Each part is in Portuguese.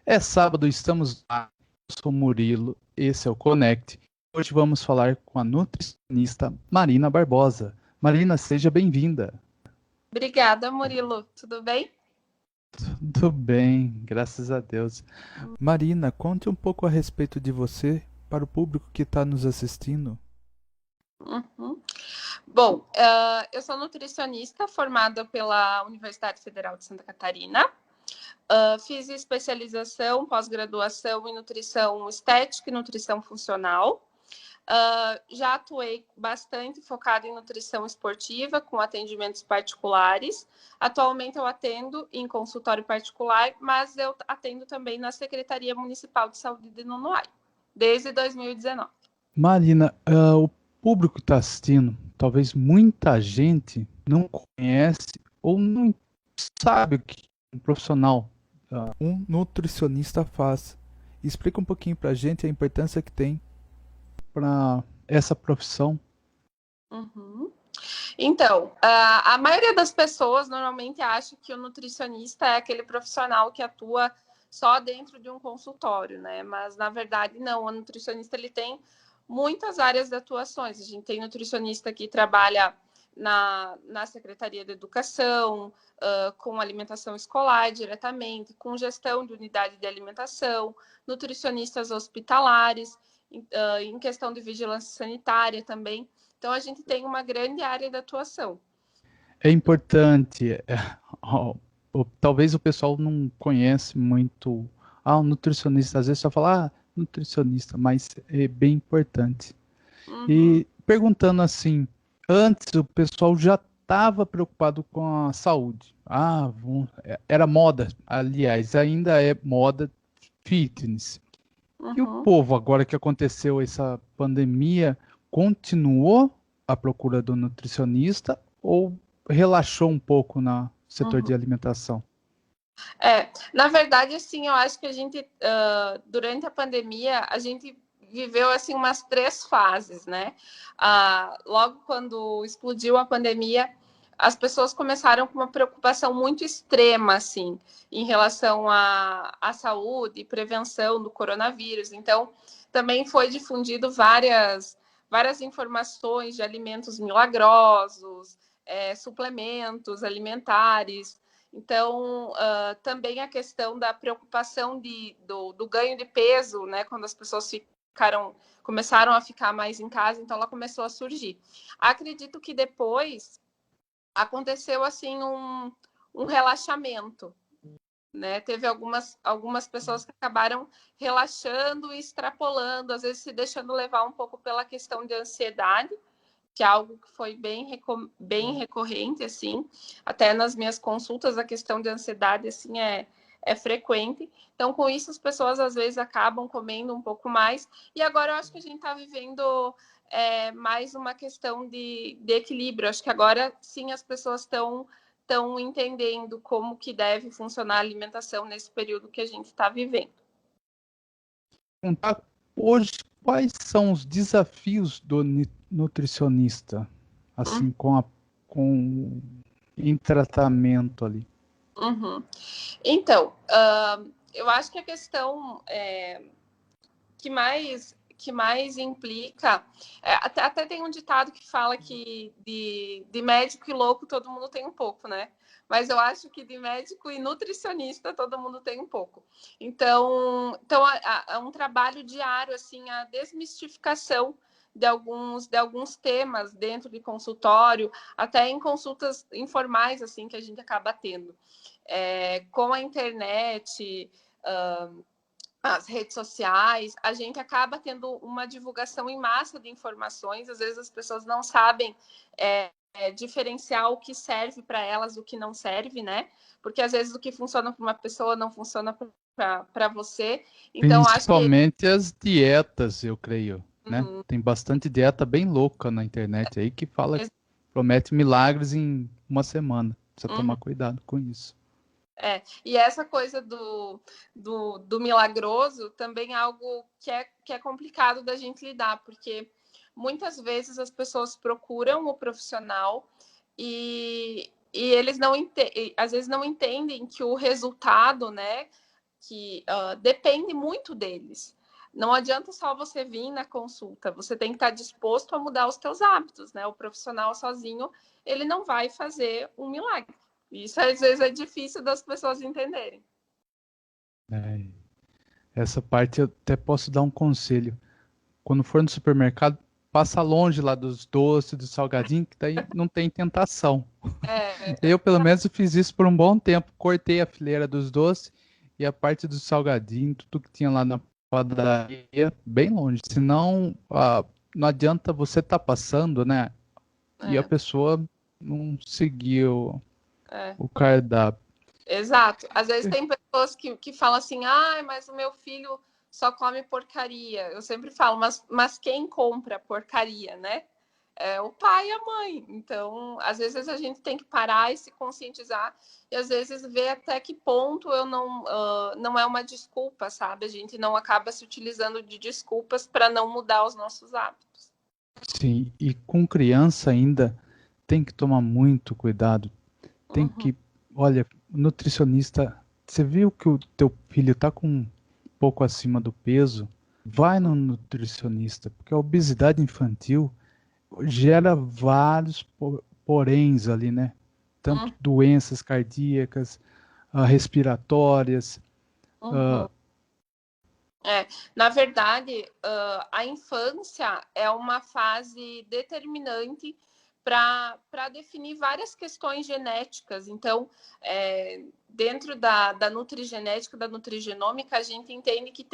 É sábado, estamos lá. Eu sou o Murilo, esse é o Connect. Hoje vamos falar com a nutricionista Marina Barbosa. Marina, seja bem-vinda. Obrigada, Murilo. Tudo bem? Tudo bem, graças a Deus. Marina, conte um pouco a respeito de você para o público que está nos assistindo. Uhum. Bom, eu sou nutricionista formada pela Universidade Federal de Santa Catarina. Fiz especialização, pós-graduação em nutrição estética e nutrição funcional. Já atuei bastante focada em nutrição esportiva, com atendimentos particulares. Atualmente eu atendo em consultório particular, mas eu atendo também na Secretaria Municipal de Saúde de Nonoai, desde 2019. Marina, o público que está assistindo, talvez muita gente não conhece ou não sabe o que um profissional, um nutricionista faz. Explica um pouquinho para a gente a importância que tem para essa profissão. Uhum. Então, a maioria das pessoas normalmente acha que o nutricionista é aquele profissional que atua só dentro de um consultório, né? Mas, na verdade, não. O nutricionista, ele tem muitas áreas de atuações. A gente tem nutricionista que trabalha na Secretaria de Educação, com alimentação escolar diretamente, com gestão de unidade de alimentação, nutricionistas hospitalares, em questão de vigilância sanitária também. Então, a gente tem uma grande área de atuação. É importante, talvez o pessoal não conhece muito, o nutricionista, às vezes só fala, nutricionista, mas é bem importante. Uhum, E perguntando assim, antes o pessoal já estava preocupado com a saúde. Era moda, aliás, ainda é moda fitness. E o uhum, povo, agora que aconteceu essa pandemia, continuou à procura do nutricionista ou relaxou um pouco no setor uhum. de alimentação? Na verdade, assim, eu acho que a gente, durante a pandemia, a gente viveu, assim, umas 3 fases, né? Logo quando explodiu a pandemia, as pessoas começaram com uma preocupação muito extrema, assim, em relação à saúde e prevenção do coronavírus. Então, também foi difundido várias informações de alimentos milagrosos, suplementos alimentares. Então, também a questão da preocupação do ganho de peso, né? Quando as pessoas começaram a ficar mais em casa, então ela começou a surgir. Acredito que depois aconteceu assim um relaxamento, né? Teve algumas pessoas que acabaram relaxando e extrapolando, às vezes se deixando levar um pouco pela questão de ansiedade, que é algo que foi bem recorrente, assim, até nas minhas consultas, a questão de ansiedade, assim, é frequente. Então, com isso, as pessoas, às vezes, acabam comendo um pouco mais. E agora, eu acho que a gente está vivendo mais uma questão de equilíbrio. Acho que agora, sim, as pessoas estão entendendo como que deve funcionar a alimentação nesse período que a gente está vivendo. Contar hoje quais são os desafios do nutricionista, assim, com em tratamento ali. Uhum. Então, eu acho que a questão que mais implica. Até tem um ditado que fala que de médico e louco todo mundo tem um pouco, né? Mas eu acho que de médico e nutricionista todo mundo tem um pouco. Então é um trabalho diário, assim, a desmistificação de alguns temas dentro de consultório, até em consultas informais, assim, que a gente acaba tendo. Com a internet, as redes sociais, a gente acaba tendo uma divulgação em massa de informações, às vezes as pessoas não sabem diferenciar o que serve para elas, o que não serve, né? Porque às vezes o que funciona para uma pessoa não funciona para você. Então, acho que. Principalmente as dietas, eu creio, né? Uhum. Tem bastante dieta bem louca na internet aí que fala que promete milagres em uma semana. Precisa tomar Uhum. cuidado com isso. E essa coisa do milagroso também é algo que é complicado da gente lidar, porque muitas vezes as pessoas procuram o profissional e eles às vezes não entendem que o resultado, né, depende muito deles. Não adianta só você vir na consulta, você tem que estar disposto a mudar os teus hábitos, né? O profissional sozinho, ele não vai fazer um milagre. Isso às vezes é difícil das pessoas entenderem. Essa parte eu até posso dar um conselho. Quando for no supermercado, passa longe lá dos doces, do salgadinho, que daí não tem tentação. Eu, pelo menos, fiz isso por um bom tempo. Cortei a fileira dos doces e a parte do salgadinho, tudo que tinha lá na padaria, bem longe. Senão, não adianta você estar passando, né? E a pessoa não seguiu o cardápio. Exato. Às vezes tem pessoas que falam assim, mas o meu filho só come porcaria. Eu sempre falo, mas quem compra porcaria, né? É o pai e a mãe. Então, às vezes a gente tem que parar e se conscientizar e às vezes ver até que ponto não é uma desculpa, sabe? A gente não acaba se utilizando de desculpas para não mudar os nossos hábitos. Sim, e com criança ainda tem que tomar muito cuidado. Tem que, olha, nutricionista, você viu que o teu filho está com um pouco acima do peso? Vai no nutricionista, porque a obesidade infantil gera vários poréns ali, né? Tanto doenças cardíacas, respiratórias. Na verdade, a infância é uma fase determinante para definir várias questões genéticas. Então, dentro da nutrigenética, da nutrigenômica, a gente entende que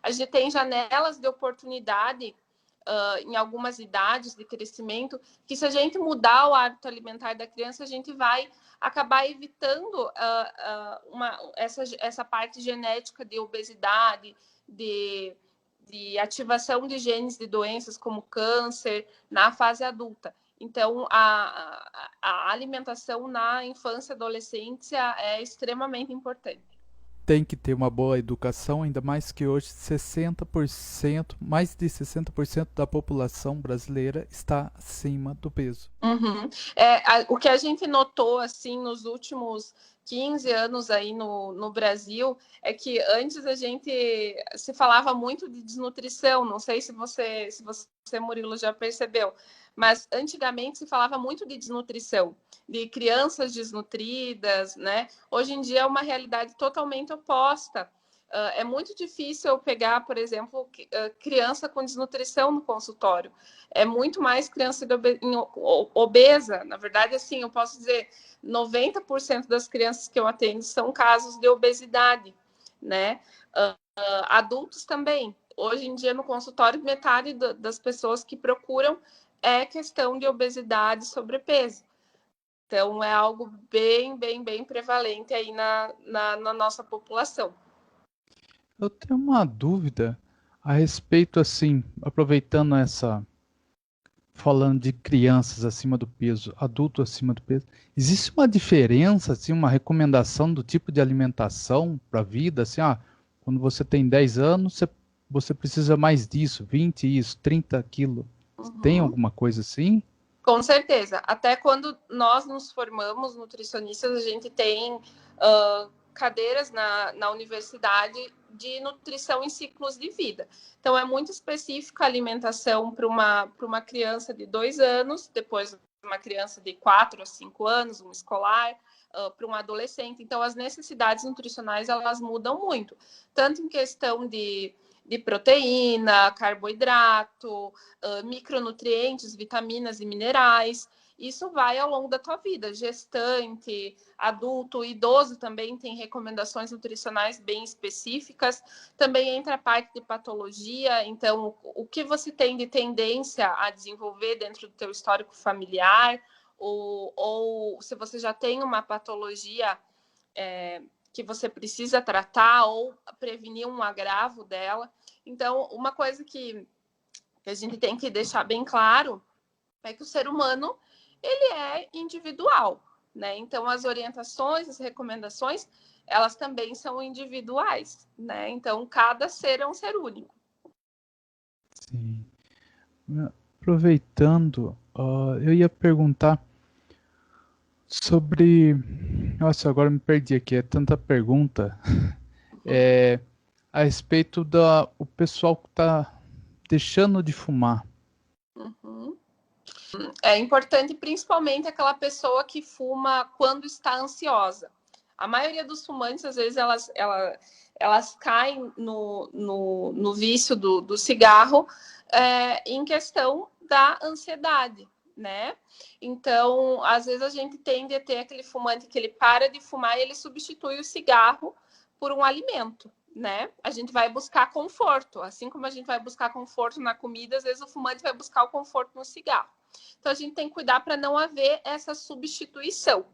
a gente tem janelas de oportunidade em algumas idades de crescimento, que se a gente mudar o hábito alimentar da criança, a gente vai acabar evitando essa parte genética de obesidade, de ativação de genes de doenças como câncer na fase adulta. Então, a alimentação na infância e adolescência é extremamente importante. Tem que ter uma boa educação, ainda mais que hoje 60%, mais de 60% da população brasileira está acima do peso. O que a gente notou assim nos últimos 15 anos aí no Brasil é que antes a gente se falava muito de desnutrição, não sei se você, Murilo, já percebeu, mas antigamente se falava muito de desnutrição, de crianças desnutridas, né? Hoje em dia é uma realidade totalmente oposta. É muito difícil eu pegar, por exemplo, criança com desnutrição no consultório. É muito mais criança obesa. Na verdade, assim, eu posso dizer, 90% das crianças que eu atendo são casos de obesidade, né? Adultos também. Hoje em dia, no consultório, metade das pessoas que procuram é questão de obesidade e sobrepeso. Então, é algo bem, bem, bem prevalente aí na nossa população. Eu tenho uma dúvida a respeito, assim, aproveitando falando de crianças acima do peso, adulto acima do peso, existe uma diferença, assim, uma recomendação do tipo de alimentação para a vida, assim, quando você tem 10 anos, você precisa mais disso, 20 isso, 30 quilos. Tem alguma coisa assim? Com certeza. Até quando nós nos formamos nutricionistas, a gente tem cadeiras na universidade de nutrição em ciclos de vida. Então, é muito específica a alimentação para uma criança de 2 anos, depois uma criança de 4 a 5 anos, um escolar, para um adolescente. Então, as necessidades nutricionais, elas mudam muito. Tanto em questão de proteína, carboidrato, micronutrientes, vitaminas e minerais. Isso vai ao longo da tua vida. Gestante, adulto, idoso também tem recomendações nutricionais bem específicas. Também entra a parte de patologia. Então, o que você tem de tendência a desenvolver dentro do teu histórico familiar, ou se você já tem uma patologia que você precisa tratar ou prevenir um agravo dela. Então, uma coisa que a gente tem que deixar bem claro é que o ser humano, ele é individual, né? Então, as orientações, as recomendações, elas também são individuais, né? Então, cada ser é um ser único. Sim. Aproveitando, eu ia perguntar sobre... Nossa, agora me perdi aqui, é tanta pergunta. a respeito do pessoal que está deixando de fumar. Uhum. É importante, principalmente aquela pessoa que fuma quando está ansiosa. A maioria dos fumantes, às vezes, elas caem no vício do cigarro em questão da ansiedade, né? Então, às vezes a gente tende a ter aquele fumante que ele para de fumar e ele substitui o cigarro por um alimento, né? A gente vai buscar conforto, assim como a gente vai buscar conforto na comida, às vezes o fumante vai buscar o conforto no cigarro. Então, a gente tem que cuidar para não haver essa substituição,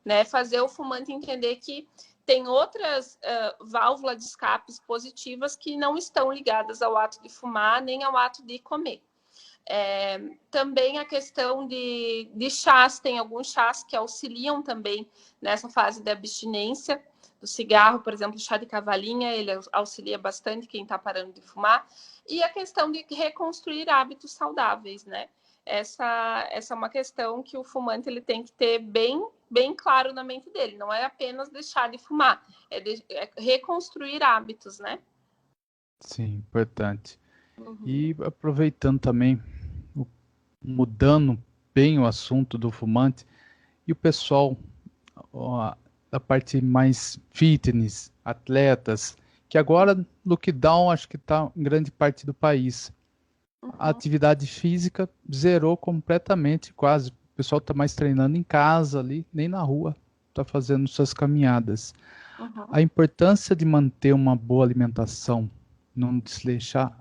né? Fazer o fumante entender que tem outras válvulas de escapes positivas que não estão ligadas ao ato de fumar nem ao ato de comer. Também a questão de chás, tem alguns chás que auxiliam também nessa fase de abstinência do cigarro, por exemplo, o chá de cavalinha, ele auxilia bastante quem está parando de fumar. E a questão de reconstruir hábitos saudáveis, né? Essa é uma questão que o fumante ele tem que ter bem claro na mente dele. Não é apenas deixar de fumar, é reconstruir hábitos, né? Sim, importante. E aproveitando também, mudando bem o assunto do fumante, e o pessoal da parte mais fitness, atletas, que agora, lockdown, acho que está em grande parte do país. A atividade física zerou completamente, quase. O pessoal está mais treinando em casa ali, nem na rua, está fazendo suas caminhadas. A importância de manter uma boa alimentação, não desleixar.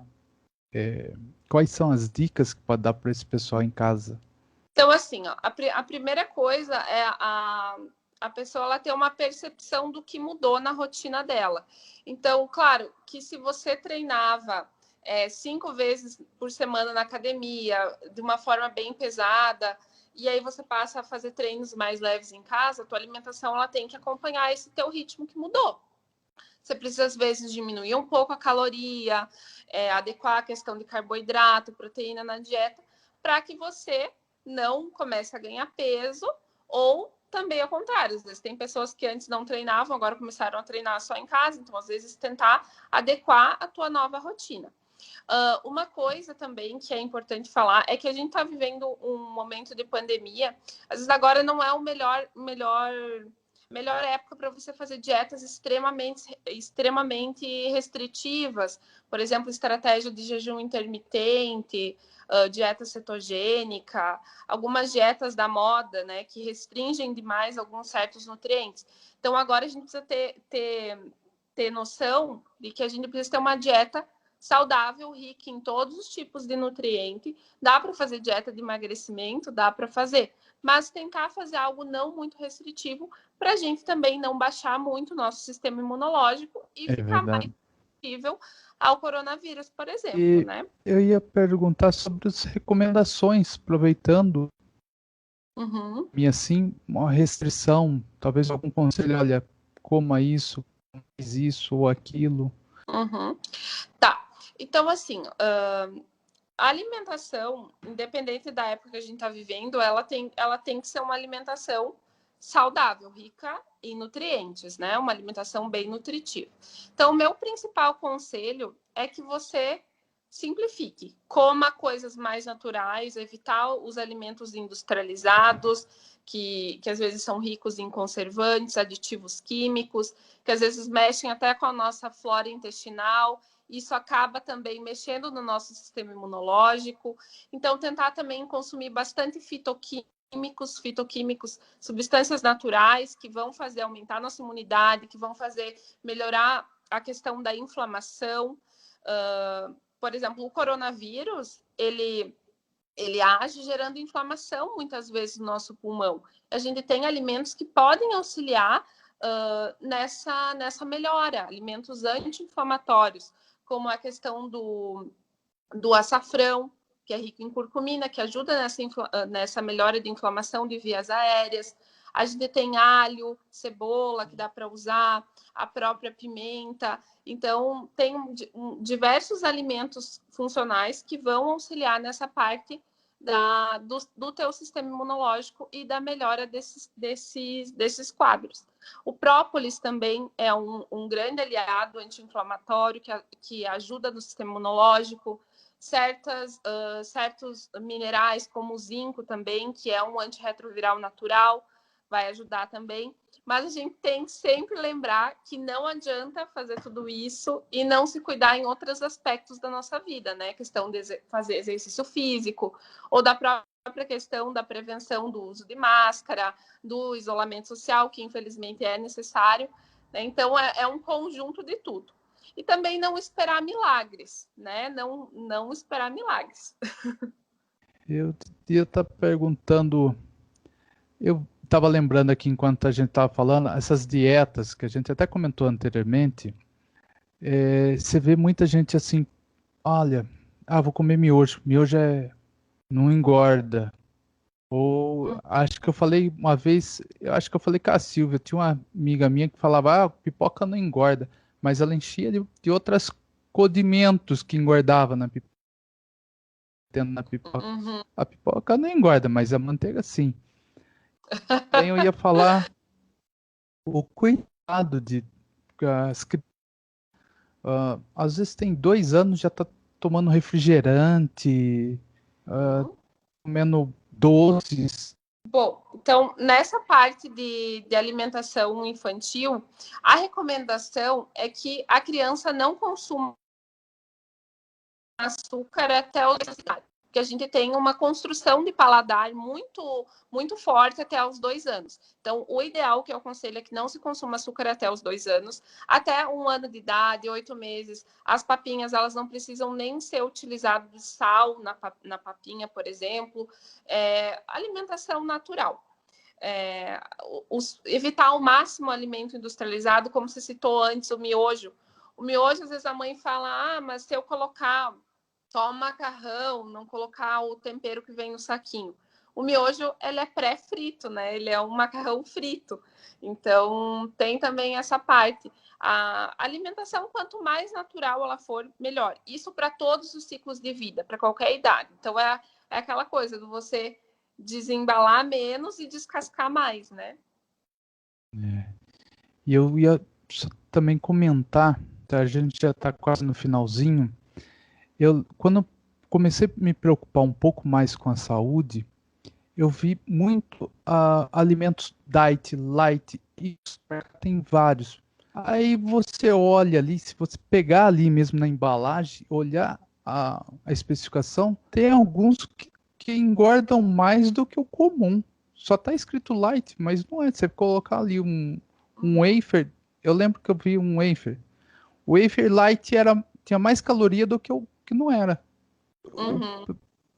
Quais são as dicas que pode dar para esse pessoal em casa? Então, assim, ó, a primeira coisa é a pessoa ela ter uma percepção do que mudou na rotina dela. Então, claro, que se você treinava 5 vezes por semana na academia, de uma forma bem pesada, e aí você passa a fazer treinos mais leves em casa, a tua alimentação ela tem que acompanhar esse teu ritmo que mudou. Você precisa, às vezes, diminuir um pouco a caloria, adequar a questão de carboidrato, proteína na dieta, para que você não comece a ganhar peso, ou também ao contrário. Às vezes tem pessoas que antes não treinavam, agora começaram a treinar só em casa, então, às vezes, tentar adequar a tua nova rotina. Uma coisa também que é importante falar é que a gente está vivendo um momento de pandemia. Às vezes agora não é o melhor época para você fazer dietas extremamente restritivas. Por exemplo, estratégia de jejum intermitente, dieta cetogênica, algumas dietas da moda, né, que restringem demais alguns certos nutrientes. Então agora a gente precisa ter noção de que a gente precisa ter uma dieta saudável, rica em todos os tipos de nutriente. Dá para fazer dieta de emagrecimento, dá para fazer, mas tentar fazer algo não muito restritivo para a gente também não baixar muito o nosso sistema imunológico e ficar mais sensível ao coronavírus, por exemplo, né? Eu ia perguntar sobre as recomendações, aproveitando, e assim, uma restrição, talvez algum conselho, olha, coma isso, faz isso ou aquilo. Tá. Então, assim, a alimentação, independente da época que a gente está vivendo, ela tem que ser uma alimentação saudável, rica em nutrientes, né? Uma alimentação bem nutritiva. Então, o meu principal conselho é que você simplifique, coma coisas mais naturais, evitar os alimentos industrializados, que às vezes são ricos em conservantes, aditivos químicos, que às vezes mexem até com a nossa flora intestinal. Isso acaba também mexendo no nosso sistema imunológico. Então, tentar também consumir bastante fitoquímicos, substâncias naturais que vão fazer aumentar a nossa imunidade, que vão fazer melhorar a questão da inflamação. Por exemplo, o coronavírus, ele age gerando inflamação muitas vezes no nosso pulmão. A gente tem alimentos que podem auxiliar nessa melhora, alimentos anti-inflamatórios, como a questão do açafrão, que é rico em curcumina, que ajuda nessa melhora de inflamação de vias aéreas. A gente tem alho, cebola, que dá para usar, a própria pimenta. Então, tem diversos alimentos funcionais que vão auxiliar nessa parte do teu sistema imunológico e da melhora desses quadros. O própolis também é um grande aliado anti-inflamatório que ajuda no sistema imunológico. Certos minerais, como o zinco também, que é um antirretroviral natural, vai ajudar também. Mas a gente tem que sempre lembrar que não adianta fazer tudo isso e não se cuidar em outros aspectos da nossa vida, né? A questão de fazer exercício físico, ou da própria questão da prevenção do uso de máscara, do isolamento social, que infelizmente é necessário, né? Então, é um conjunto de tudo. E também não esperar milagres, né? Não esperar milagres. Eu ia estar perguntando, eu estava lembrando aqui enquanto a gente estava falando, essas dietas que a gente até comentou anteriormente, você vê muita gente assim, olha, vou comer miojo, não engorda. Ou acho que eu falei uma vez, eu acho que eu falei com a Silvia, tinha uma amiga minha que falava, pipoca não engorda, mas ela enchia de outros condimentos que engordava tendo na pipoca. Uhum. A pipoca não engorda, mas a manteiga sim. Também eu ia falar o cuidado de as, às vezes tem 2 anos já tá tomando refrigerante, comendo doces. Bom, então, nessa parte de alimentação infantil, a recomendação é que a criança não consuma açúcar até os 2 anos, porque a gente tem uma construção de paladar muito, muito forte até os 2 anos. Então, o ideal que eu aconselho é que não se consuma açúcar até os 2 anos, até 1 ano de idade, 8 meses. As papinhas, elas não precisam nem ser utilizadas de sal na papinha, por exemplo. Alimentação natural. Evitar ao máximo o alimento industrializado, como você citou antes, o miojo. O miojo, às vezes a mãe fala, mas se eu colocar só o macarrão, não colocar o tempero que vem no saquinho. O miojo, ele é pré-frito, né? Ele é um macarrão frito. Então, tem também essa parte. A alimentação, quanto mais natural ela for, melhor. Isso para todos os ciclos de vida, para qualquer idade. Então, é aquela coisa de você desembalar menos e descascar mais, né? E eu ia também comentar, tá? A gente já está quase no finalzinho. Quando eu comecei a me preocupar um pouco mais com a saúde, eu vi muito alimentos diet, light, isso tem vários. Aí você olha ali, se você pegar ali mesmo na embalagem, olhar a especificação, tem alguns que engordam mais do que o comum. Só está escrito light, mas não é. Você colocar ali um wafer, eu lembro que eu vi um wafer. O wafer light tinha mais caloria do que o que não era. Uhum.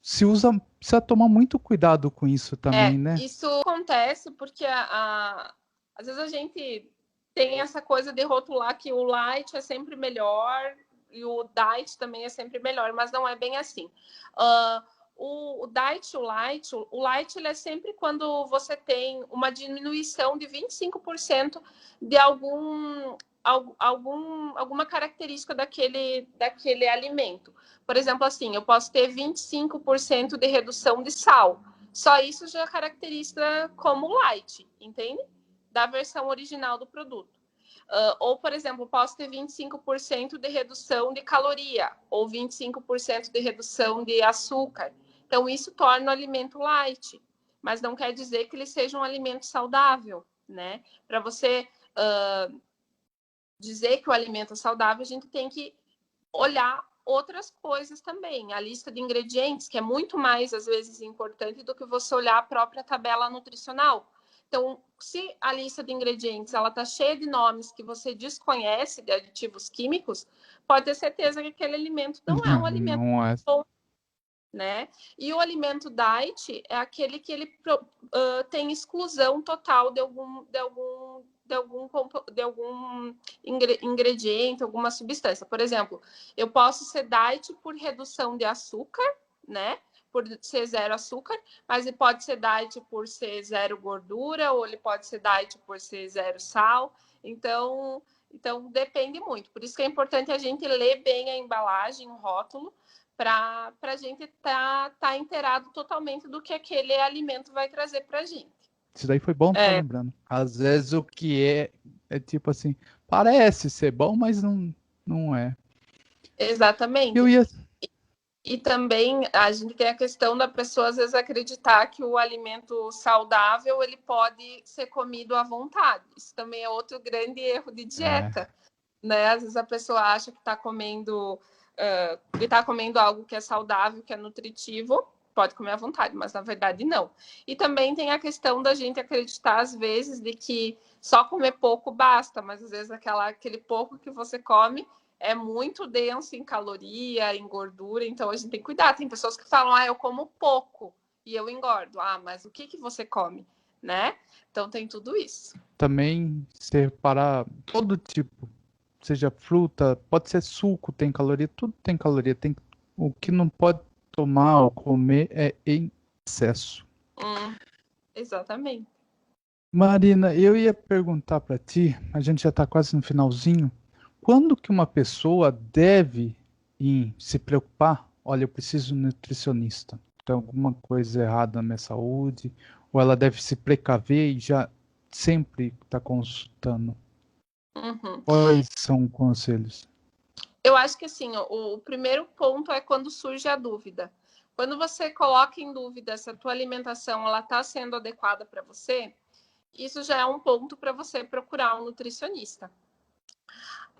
Precisa tomar muito cuidado com isso também, né? Isso acontece porque às vezes a gente tem essa coisa de rotular que o light é sempre melhor e o diet também é sempre melhor, mas não é bem assim. O diet, o light ele é sempre quando você tem uma diminuição de 25% de alguma característica daquele alimento. Por exemplo, assim, eu posso ter 25% de redução de sal. Só isso já caracteriza como light, entende? Da versão original do produto. Ou, por exemplo, posso ter 25% de redução de caloria, ou 25% de redução de açúcar. Então, isso torna o alimento light, mas não quer dizer que ele seja um alimento saudável, né? Para você dizer que o alimento é saudável, a gente tem que olhar outras coisas também. A lista de ingredientes, que é muito mais, às vezes, importante do que você olhar a própria tabela nutricional. Então, se a lista de ingredientes ela está cheia de nomes que você desconhece, de aditivos químicos, pode ter certeza que aquele alimento não é um alimento Não é. bom, né? E o alimento diet é aquele que ele tem exclusão total de algum ingrediente, alguma substância. Por exemplo, eu posso ser diet por redução de açúcar, né? Por ser 0 açúcar, mas ele pode ser diet por ser 0 gordura, ou ele pode ser diet por ser 0 sal. Então depende muito. Por isso que é importante a gente ler bem a embalagem, o rótulo, para a gente tá inteirado totalmente do que aquele alimento vai trazer para a gente. Isso daí foi bom, tá lembrando. Às vezes o que é tipo assim, parece ser bom, mas não é. Exatamente. Eu ia. E também a gente tem a questão da pessoa às vezes acreditar que o alimento saudável ele pode ser comido à vontade. Isso também é outro grande erro de dieta, né? Às vezes a pessoa acha que está comendo algo que é saudável, que é nutritivo, pode comer à vontade, mas na verdade não. E também tem a questão da gente acreditar às vezes de que só comer pouco basta, mas às vezes aquele pouco que você come é muito denso em caloria, em gordura, então a gente tem que cuidar. Tem pessoas que falam, eu como pouco e eu engordo. Mas o que você come, né? Então tem tudo isso. Também separar todo tipo, seja fruta, pode ser suco, tem caloria, tudo tem caloria. O que não pode tomar ou comer é em excesso. Exatamente. Marina, eu ia perguntar para ti, a gente já está quase no finalzinho, quando que uma pessoa deve se preocupar? Olha, eu preciso de um nutricionista. Tem alguma coisa errada na minha saúde? Ou ela deve se precaver e já sempre está consultando? Quais são os conselhos? Eu acho que assim, o primeiro ponto é quando surge a dúvida. Quando você coloca em dúvida se a tua alimentação ela está sendo adequada para você, isso já é um ponto para você procurar um nutricionista.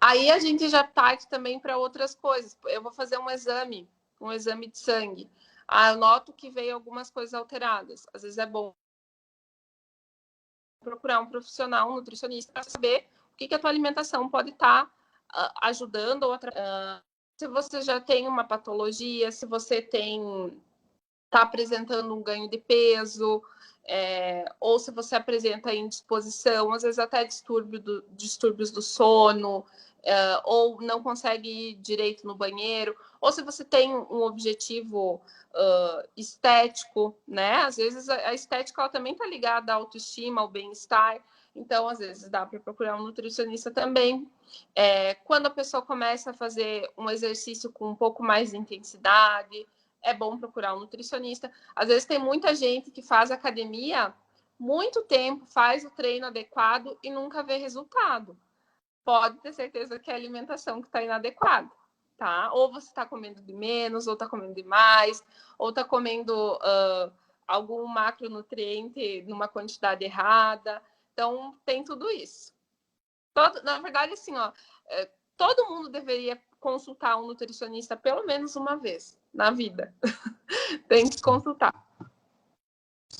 Aí a gente já parte também para outras coisas. Eu vou fazer um exame de sangue. Eu noto que veio algumas coisas alteradas. Às vezes é bom procurar um profissional, um nutricionista, para saber o que a tua alimentação pode estar ajudando ou atrapalhando. Se você já tem uma patologia, se você está apresentando um ganho de peso, ou se você apresenta indisposição, às vezes até distúrbios do sono, ou não consegue ir direito no banheiro, ou se você tem um objetivo estético, né? Às vezes a estética ela também está ligada à autoestima, ao bem-estar, então às vezes dá para procurar um nutricionista também. Quando a pessoa começa a fazer um exercício com um pouco mais de intensidade, é bom procurar um nutricionista. Às vezes tem muita gente que faz academia muito tempo, faz o treino adequado e nunca vê resultado. Pode ter certeza que é a alimentação que está inadequada, tá? Ou você está comendo de menos, ou está comendo de mais, ou está comendo algum macronutriente numa quantidade errada. Então, tem tudo isso. Na verdade, assim, todo mundo deveria consultar um nutricionista pelo menos uma vez na vida. Tem que consultar.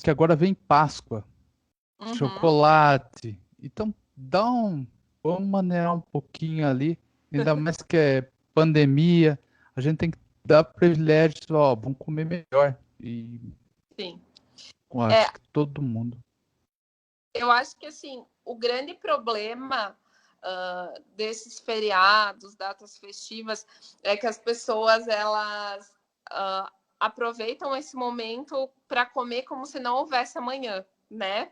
Que agora vem Páscoa, chocolate. Então, vamos maneirar um pouquinho ali, ainda mais que é pandemia, a gente tem que dar privilégio, vamos comer melhor. E Sim. Eu acho que todo mundo. Eu acho que, assim, o grande problema desses feriados, datas festivas, é que as pessoas, elas aproveitam esse momento para comer como se não houvesse amanhã, né?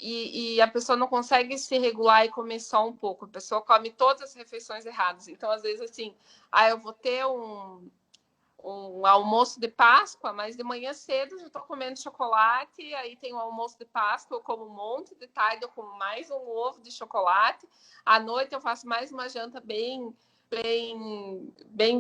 E a pessoa não consegue se regular e comer só um pouco. A pessoa come todas as refeições erradas. Então, às vezes, assim, eu vou ter um almoço de Páscoa, mas de manhã cedo já estou comendo chocolate, aí tem o almoço de Páscoa, eu como um monte, de tarde eu como mais um ovo de chocolate, à noite eu faço mais uma janta bem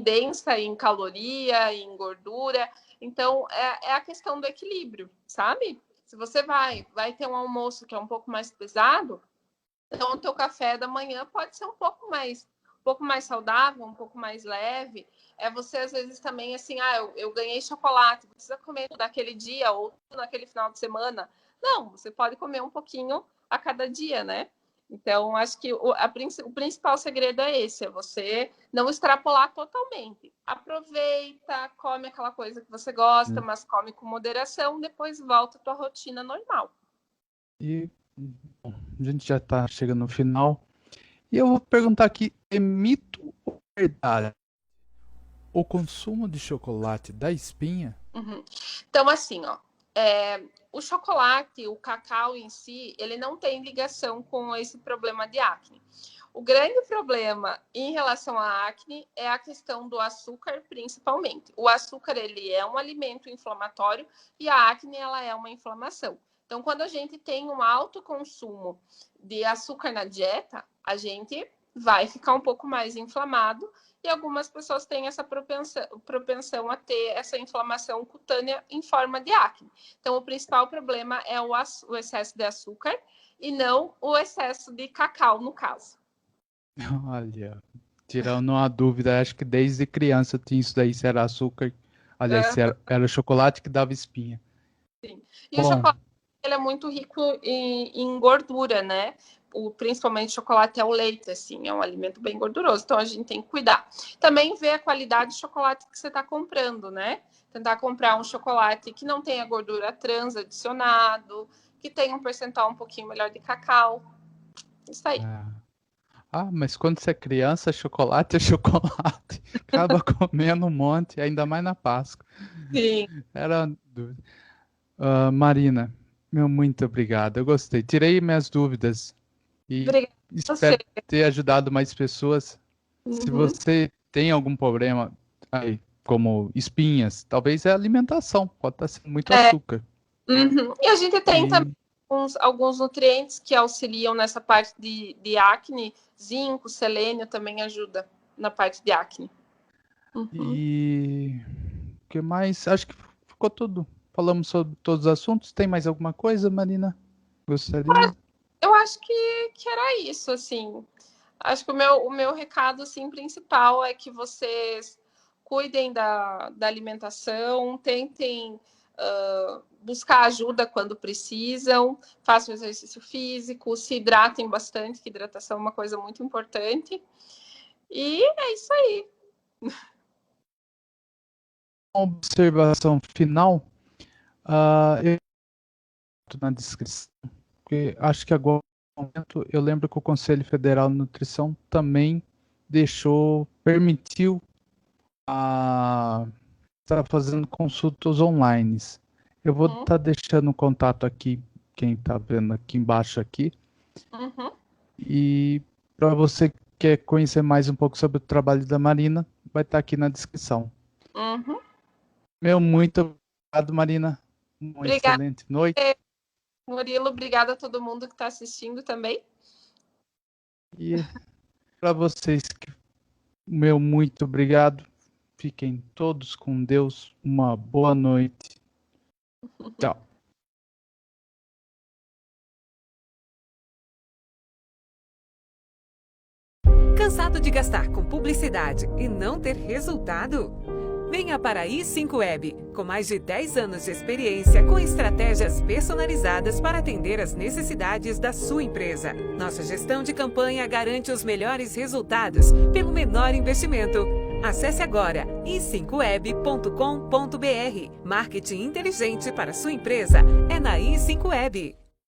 densa em caloria, em gordura. Então, é a questão do equilíbrio, sabe? Se você vai ter um almoço que é um pouco mais pesado, então o teu café da manhã pode ser um pouco mais saudável, um pouco mais leve. Você, às vezes, também, assim, eu ganhei chocolate, precisa comer naquele dia ou naquele final de semana. Não, você pode comer um pouquinho a cada dia, né? Então, acho que o principal segredo é esse, é você não extrapolar totalmente. Aproveita, come aquela coisa que você gosta, mas come com moderação, depois volta à tua rotina normal. E bom, a gente já está chegando no final. E eu vou perguntar aqui, é mito ou verdade? O consumo de chocolate dá espinha? Então, assim, o chocolate, o cacau em si, ele não tem ligação com esse problema de acne. O grande problema em relação à acne é a questão do açúcar, principalmente. O açúcar, ele é um alimento inflamatório e a acne, ela é uma inflamação. Então, quando a gente tem um alto consumo de açúcar na dieta, a gente vai ficar um pouco mais inflamado e algumas pessoas têm essa propensão a ter essa inflamação cutânea em forma de acne. Então, o principal problema é o excesso de açúcar e não o excesso de cacau, no caso. Olha, tirando uma dúvida, acho que desde criança eu tinha isso daí, se era açúcar. Aliás, se era chocolate que dava espinha. Sim. E o chocolate, ele é muito rico em gordura, né? Principalmente chocolate ao leite, assim, é um alimento bem gorduroso, então a gente tem que cuidar. Também ver a qualidade de chocolate que você está comprando, né? Tentar comprar um chocolate que não tenha gordura trans adicionado, que tenha um percentual um pouquinho melhor de cacau. Isso aí. Mas quando você é criança, chocolate é chocolate. Acaba comendo um monte, ainda mais na Páscoa. Sim. Era dúvida. Marina, muito obrigado. Eu gostei. Tirei minhas dúvidas. E espero ter ajudado mais pessoas. Se você tem algum problema aí, como espinhas, talvez é alimentação. Pode estar sendo muito açúcar. E a gente tem também alguns nutrientes que auxiliam nessa parte de acne. Zinco, selênio também ajuda na parte de acne. E o que mais? Acho que ficou tudo. Falamos sobre todos os assuntos. Tem mais alguma coisa, Marina? Gostaria? Eu acho que era isso, assim. Acho que o meu recado, assim, principal é que vocês cuidem da alimentação, tentem buscar ajuda quando precisam, façam exercício físico, se hidratem bastante, que hidratação é uma coisa muito importante. E é isso aí. Uma observação final, eu na descrição, porque acho que agora, no momento, eu lembro que o Conselho Federal de Nutrição também permitiu estar fazendo consultas online. Eu vou estar deixando o contato aqui, quem está vendo aqui embaixo aqui. E para você que quer conhecer mais um pouco sobre o trabalho da Marina, vai estar aqui na descrição. Muito obrigado, Marina. Uma excelente noite. Murilo, obrigada a todo mundo que está assistindo também. E para vocês, muito obrigado. Fiquem todos com Deus. Uma boa noite. Tchau. Cansado de gastar com publicidade e não ter resultado? Venha para a i5Web, com mais de 10 anos de experiência com estratégias personalizadas para atender às necessidades da sua empresa. Nossa gestão de campanha garante os melhores resultados pelo menor investimento. Acesse agora i5web.com.br. Marketing inteligente para sua empresa é na i5Web.